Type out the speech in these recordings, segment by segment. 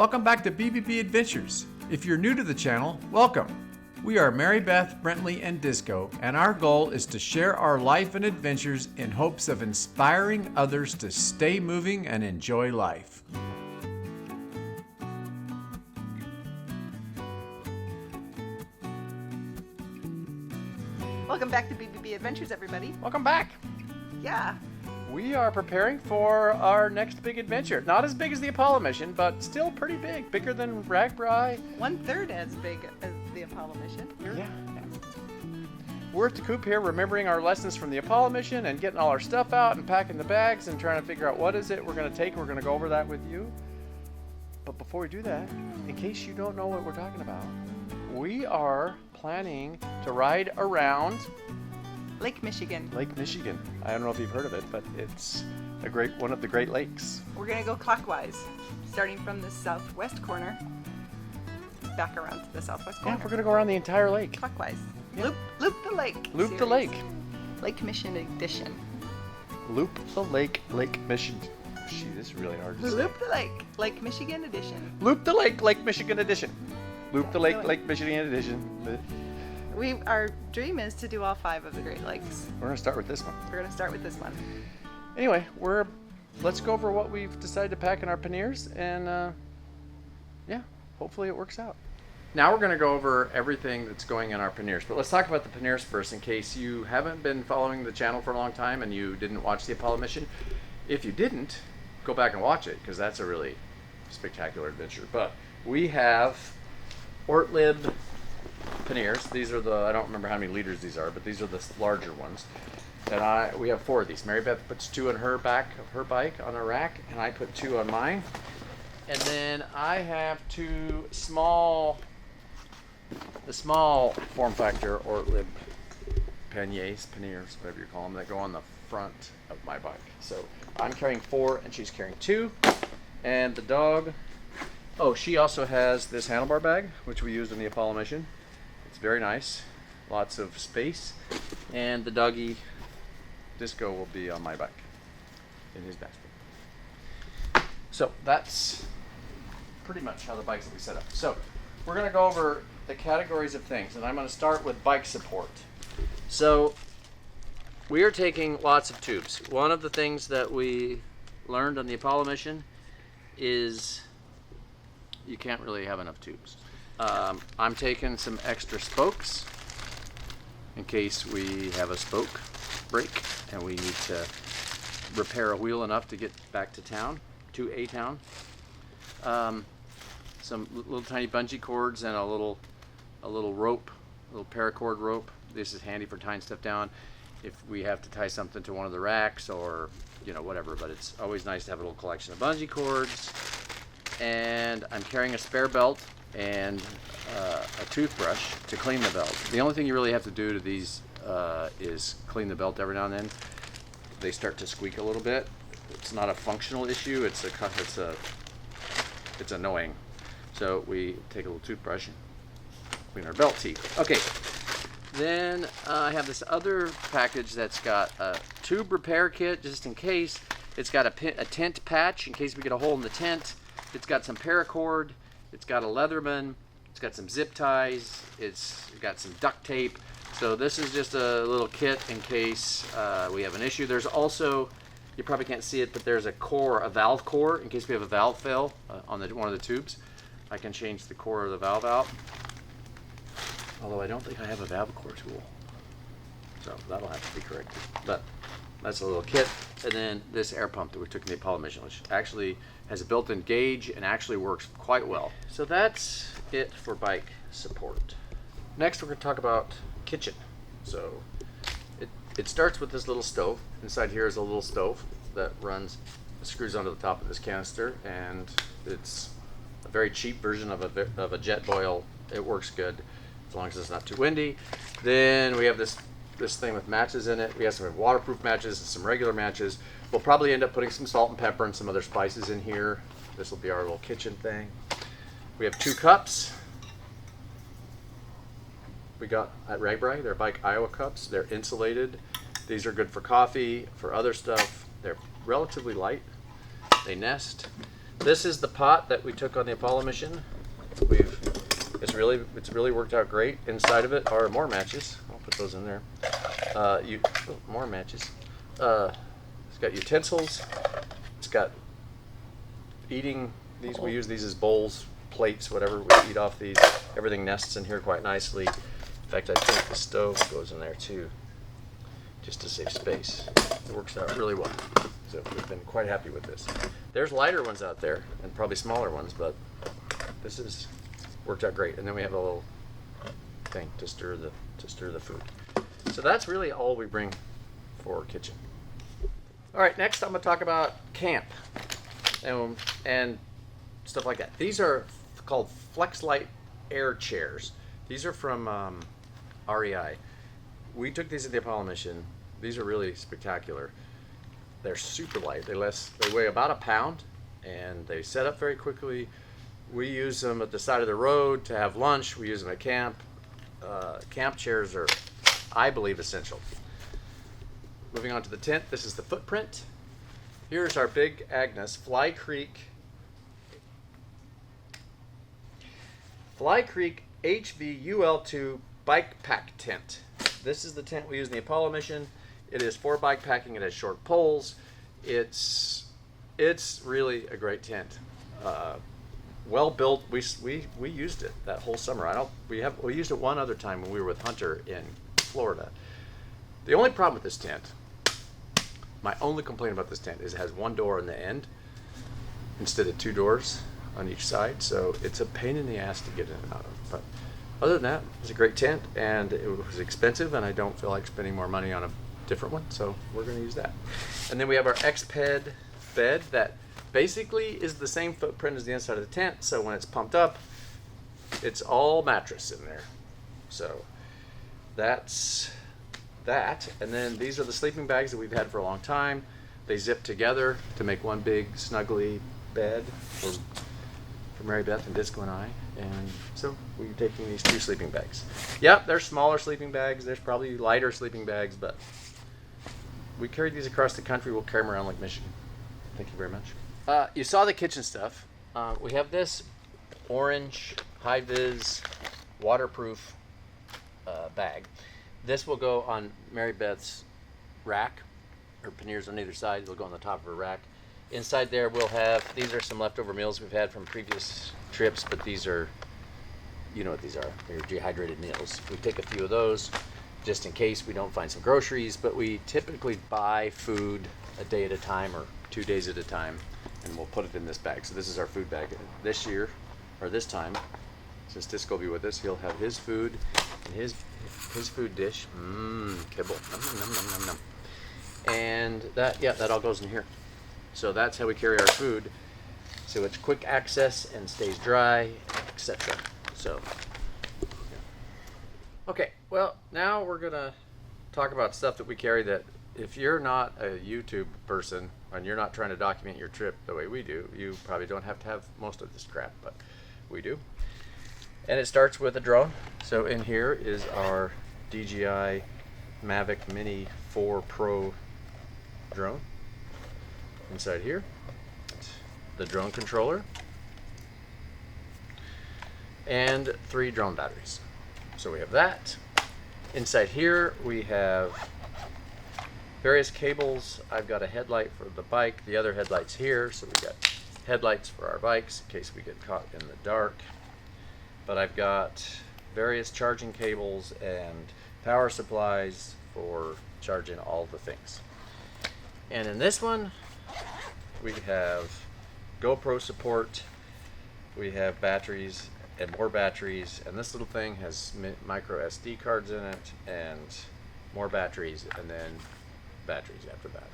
Welcome back to BBB Adventures. If you're new to the channel, welcome. We are Mary Beth, Brentley, and Disco, and our goal is to share our life and adventures in hopes of inspiring others to stay moving and enjoy life. Welcome back to BBB Adventures, everybody. Welcome back. Yeah. We are preparing for our next big adventure. Not as big as the Apollo mission, but still pretty big. Bigger than Ragbri. 1/3 as big as the Apollo mission. Yeah. We're at the coop here remembering our lessons from the Apollo mission and getting all our stuff out and packing the bags and trying to figure out what is it we're going to take. We're going to go over that with you. But before we do that, in case you don't know what we're talking about, we are planning to ride around Lake Michigan. Lake Michigan. I don't know if you've heard of it, but it's one of the Great Lakes. We're going to go clockwise, starting from the southwest corner, back around to the southwest corner. Yeah, we're going to go around the entire lake. Clockwise. Yeah. Loop the lake. Loop the lake. Lake Michigan edition. Loop the lake, Lake Michigan. Gee, this is really hard to say. Loop the lake, Lake Michigan edition. Loop the lake, Lake Michigan edition. Loop the lake, Lake Michigan edition. Our dream is to do all 5 of the Great Lakes. We're going to start with this one. We're going to start with this one. Anyway, let's go over what we've decided to pack in our panniers, and yeah, hopefully it works out. Now we're going to go over everything that's going in our panniers, but let's talk about the panniers first in case you haven't been following the channel for a long time and you didn't watch the Apollo mission. If you didn't, go back and watch it because that's a really spectacular adventure. But we have Ortlib panniers. These are I don't remember how many liters these are, but these are the larger ones. And we have 4 of these. Mary Beth puts 2 on her back of her bike on a rack, and I put 2 on mine. And then I have 2 the small form factor Ortlib panniers, whatever you call them, that go on the front of my bike. So I'm carrying 4 and she's carrying 2. And the dog, she also has this handlebar bag, which we used in the Apollo mission. It's very nice, lots of space. And the doggy, Disco, will be on my bike in his basket. So that's pretty much how the bikes will be set up. So we're going to go over the categories of things, and I'm going to start with bike support. So we are taking lots of tubes. One of the things that we learned on the Apollo mission is you can't really have enough tubes. I'm taking some extra spokes in case we have a spoke break and we need to repair a wheel enough to get back to town, to a town. Some little tiny bungee cords and a little rope, a little paracord rope. This is handy for tying stuff down if we have to tie something to one of the racks or whatever, but it's always nice to have a little collection of bungee cords. And I'm carrying a spare belt and a toothbrush to clean the belt. The only thing you really have to do to these is clean the belt every now and then. They start to squeak a little bit. It's not a functional issue. It's annoying. So we take a little toothbrush and clean our belt teeth. Okay. Then I have this other package that's got a tube repair kit just in case. It's got a tent patch in case we get a hole in the tent. It's got some paracord. It's got a Leatherman. It's got some zip ties. It's got some duct tape. So this is just a little kit in case we have an issue. There's also, you probably can't see it, but there's a valve core in case we have a valve fail on one of the tubes. I can change the core of the valve out. Although I don't think I have a valve core tool. So that'll have to be corrected. But that's a little kit. And then this air pump that we took in the Apollo mission, which actually has a built-in gauge and actually works quite well. So that's it for bike support. Next we're going to talk about kitchen. So it starts with this little stove. Inside here is a little stove that screws onto the top of this canister, and it's a very cheap version of a jet boil. It works good as long as it's not too windy. Then we have this thing with matches in it. We have some waterproof matches and some regular matches. We'll probably end up putting some salt and pepper and some other spices in here. This will be our little kitchen thing. We have 2 cups. We got at Ragbri. They're Bike Iowa cups. They're insulated. These are good for coffee, for other stuff. They're relatively light. They nest. This is the pot that we took on the Apollo mission. It's really worked out great. Inside of it are more matches. I'll put those in there. More matches. It's got utensils. It's got eating. We use these as bowls, plates, whatever. We eat off these. Everything nests in here quite nicely. In fact, I think the stove goes in there too, just to save space. It works out really well. So we've been quite happy with this. There's lighter ones out there and probably smaller ones, but this has worked out great. And then we have a little thing to stir the food. So that's really all we bring for kitchen. All right, next I'm going to talk about camp and stuff like that. These are called FlexLight air chairs. These are from REI. We took these at the Apollo mission. These are really spectacular. They're super light. They weigh about a pound, and they set up very quickly. We use them at the side of the road to have lunch. We use them at camp. Camp chairs are, I believe, essential. Moving on to the tent, this is the footprint. Here's our big Agnes Fly Creek HVUL2 bike pack tent. This is the tent we use in the Apollo mission. It is for bike packing. It has short poles. It's really a great tent. Well built. We used it that whole summer. We used it one other time when we were with Hunter in Florida. The only problem with this tent, my only complaint about this tent, is it has one door in the end instead of two doors on each side. So it's a pain in the ass to get in and out of. But other than that, it's a great tent, and it was expensive, and I don't feel like spending more money on a different one, so we're going to use that. And then we have our Xped bed that basically is the same footprint as the inside of the tent, so when it's pumped up, it's all mattress in there. So that's that. And then these are the sleeping bags that we've had for a long time. They zip together to make one big snuggly bed for Mary Beth and Disco and I. And so we're taking these two sleeping bags. Yep, there's smaller sleeping bags. There's probably lighter sleeping bags, but we carried these across the country. We'll carry them around Lake Michigan. Thank you very much. You saw the kitchen stuff. We have this orange high-vis waterproof bag. This will go on Mary Beth's rack. Her panniers on either side. They'll go on the top of her rack. Inside there we'll have, these are some leftover meals we've had from previous trips, but these are, you know what these are. They're dehydrated meals. We take a few of those just in case we don't find some groceries, but we typically buy food a day at a time or 2 days at a time, and we'll put it in this bag. So this is our food bag. This year, or this time, since Disco will be with us, he'll have his food and his food dish. Kibble. Nom, nom, nom, nom, nom, nom. And that all goes in here. So that's how we carry our food. So it's quick access and stays dry, etc. So, yeah. Okay, well, now we're going to talk about stuff that we carry that if you're not a YouTube person and you're not trying to document your trip the way we do, you probably don't have to have most of this crap, but we do. And it starts with a drone. So in here is our DJI Mavic Mini 4 Pro drone. Inside here, the drone controller and 3 drone batteries. So we have that. Inside here we have various cables. I've got a headlight for the bike, the other headlight's here, so we've got headlights for our bikes in case we get caught in the dark. But I've got various charging cables and power supplies for charging all the things. And in this one, we have GoPro support, we have batteries and more batteries, and this little thing has micro SD cards in it, and more batteries, and then batteries after that,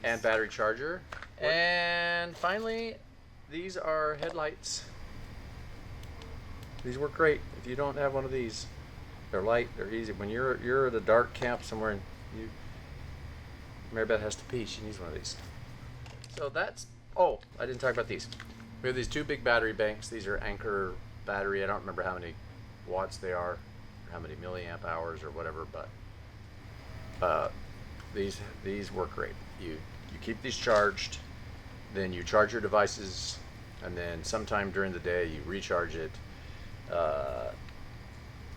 and battery charger. And finally, these are headlights. These work great. If you don't have one of these, they're light, they're easy. When you're at a dark camp somewhere and Mary Beth has to pee, she needs one of these. So that's, oh, I didn't talk about these. We have these 2 big battery banks. These are Anchor battery. I don't remember how many watts they are, or how many milliamp hours or whatever, but these work great. You keep these charged then you charge your devices, and then sometime during the day you recharge it.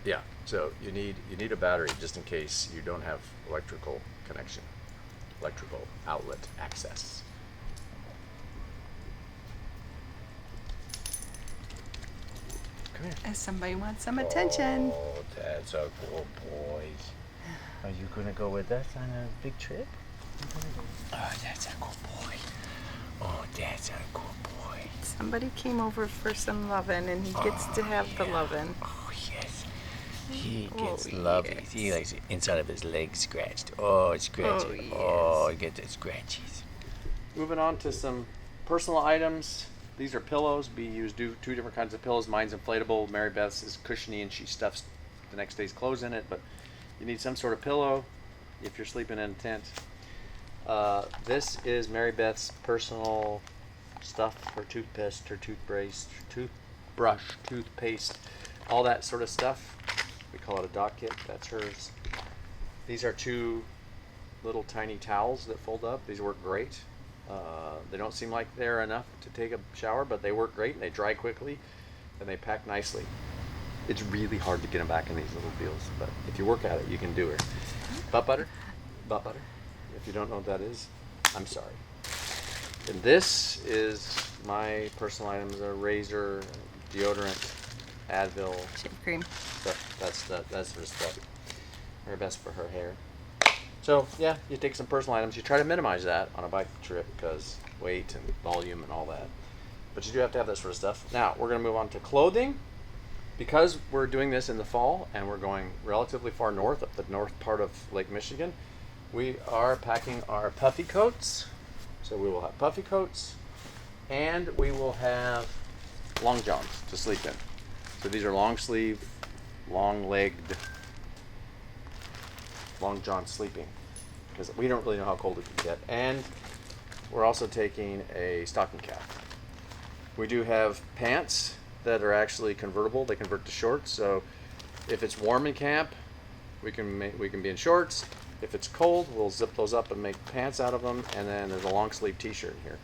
Yeah, so you need a battery just in case you don't have electrical connection, electrical outlet access. Come here. As somebody wants some attention. Oh, that's a good boy. Are you gonna go with us on a big trip? Oh, that's a good boy. Oh, that's a good boy. Somebody came over for some lovin', and he gets to have the lovin'. Oh, yes. He Oh, gets lovely. yes. He likes it inside of his leg scratched. Oh, scratch it. Oh, Oh, yes. he gets the scratches. Moving on to some personal items. These are pillows. We use two different kinds of pillows. Mine's inflatable. Mary Beth's is cushiony, and she stuffs the next day's clothes in it. But you need some sort of pillow if you're sleeping in a tent. This is Mary Beth's personal stuff: her toothpaste, her toothpaste, toothbrush, toothpaste, all that sort of stuff. We call it a dog kit. That's hers. These are 2 little tiny towels that fold up. These work great. They don't seem like they're enough to take a shower, but they work great, and they dry quickly, and they pack nicely. It's really hard to get them back in these little deals, but if you work at it, you can do it. Butt butter. If you don't know what that is, I'm sorry. And this is my personal items: a razor, deodorant, Advil. Shave cream. That's her stuff. Her best for her hair. So yeah, you take some personal items. You try to minimize that on a bike trip because weight and volume and all that. But you do have to have that sort of stuff. Now we're going to move on to clothing. Because we're doing this in the fall and we're going relatively far north, up the north part of Lake Michigan, we are packing our puffy coats. So we will have puffy coats, and we will have long johns to sleep in. So these are long sleeve, long legged, long john sleeping, because we don't really know how cold it can get. And we're also taking a stocking cap. We do have pants that are actually convertible. They convert to shorts. So if it's warm in camp, we can be in shorts. If it's cold, we'll zip those up and make pants out of them. And then there's a long sleeve t-shirt here.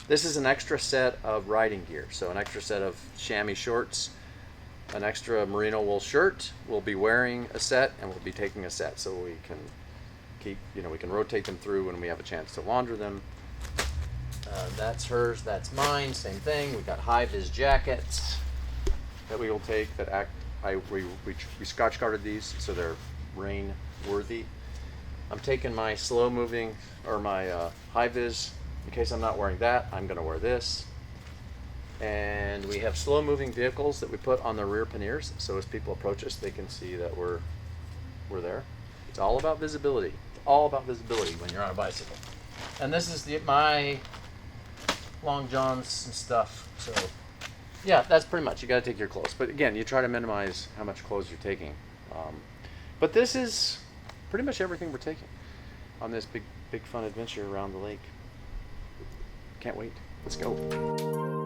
This is an extra set of riding gear. So an extra set of chamois shorts, an extra merino wool shirt. We'll be wearing a set, and we'll be taking a set, so we can keep, we can rotate them through when we have a chance to launder them. That's hers, that's mine, same thing. We got high-vis jackets that we will take that we scotch guarded these so they're rain worthy. I'm taking my slow moving, or my high-vis, in case I'm not wearing that. I'm going to wear this. And we have slow moving vehicles that we put on the rear panniers, so as people approach us they can see that we're there. It's all about visibility. It's all about visibility when you're on a bicycle. And this is my long johns and stuff. So yeah, that's pretty much. You got to take your clothes, but again, you try to minimize how much clothes you're taking. But this is pretty much everything we're taking on this big fun adventure around the lake. Can't wait. Let's go.